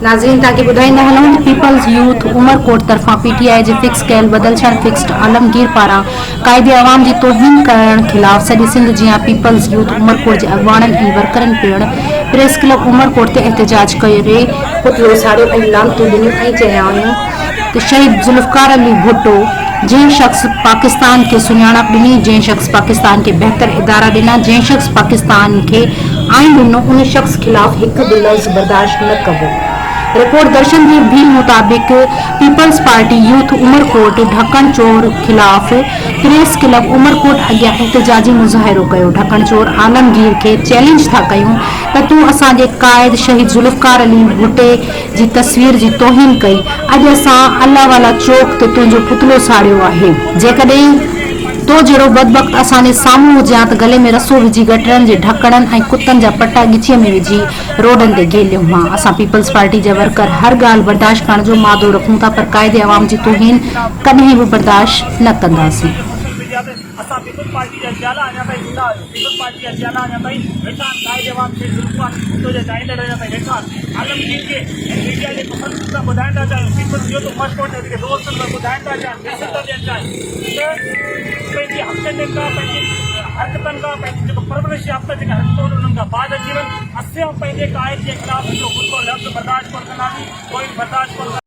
नाज़रीन ताकि ॿुधाईंदा हलूं पीपल्स यूथ उमरकोट तरफ़ां पीटीआई जे फिक्स कयल बदलशण फिक्स्ड आलमगीर पारां क़ाइदे अवाम जी तौहीन करण ख़िलाफ़ सॼे सिंध जियां पीपल्स यूथ उमरकोट जे अॻवाननि ऐं वर्करनि पिणु प्रेस क्लब उमरकोट ते एहतजाज करे पुतलो साड़ियो ऐं लानतूं ॾिनियूं ऐं चयाऊं त शहीद ज़ुल्फ़कार अली भुट्टो जंहिं शख़्स पाकिस्तान खे सुञाणप ॾिनी, जंहिं शख़्स पाकिस्तान खे बहितर इदारा ॾिना, जंहिं शख़्स पाकिस्तान खे आइन ॾिनो, उन शख़्स ख़िलाफ़ हिकु बि लफ़्ज़ बर्दाश्त न कबो। रिपोर्ट दर्शन जी भी मुताबिक पीपल्स पार्टी यूथ उमरकोट ढक्कन चोर खिलाफ प्रेस क्लब उमरकोट अॻियां एहतजाजी मुज़ाहिरो कयो। ढक्कन चोर आलमगीर के चैलेंज था कयूं त तूं असांजे क़ाइद शहीद ज़ुल्फ़कार अली भुट्टे जी तस्वीर जी तौहीन कई। अॼु असां अल्लाह वाला चौक ते तुंहिंजो पुतलो साड़ियो आहे। जेकॾहिं तो जहिड़ो बदबख्त असांजे साम्हूं हुजे त गले में रसो विझी गटरनि जे ढकणनि ऐं कुतनि जा पटा ॻिचीअ में विझी रोडनि ते गेलियूं हा। असां पीपल्स पार्टी जा वर्कर हर ॻाल्हि बर्दाश्त करण जो मादो रखूं था, पर क़ाइदे अवाम जी तौहीन कॾहिं बि बर्दाश्त न कंदासीं। असां पीपल्स पार्टी जा जियाला अञा ताईं ज़िंदा आहियूं। पीपल्स पार्टी जा जियाला अञा ताईं वेठा आहिनि। क़ाइदे अवाम खे ज़ुल्फ़कार भुट्टो जे चाहींदड़ अञा ताईं वेठा आहिनि। आलमगीर खे मीडिया जे पसंदि सां ॿुधाइण था चाहियूं। पीपल्स यूथ उमरकोट जे दोस्तनि सां ॿुधाइण था चाहिनि, मैसेज था ॾियणु चाहिनि त पंहिंजी हक़नि खां, पंहिंजी हरकतनि खां, पंहिंजी जेको परवरिश याफ़्ता जेका हरकतूं उन्हनि खां बाद अची वञनि। असां पंहिंजे क़ाइद जे ख़िलाफ़ हिकिड़ो बुरो लफ़्ज़ बर्दाश्त कोन कंदासीं, कोई बर्दाश्त कोन।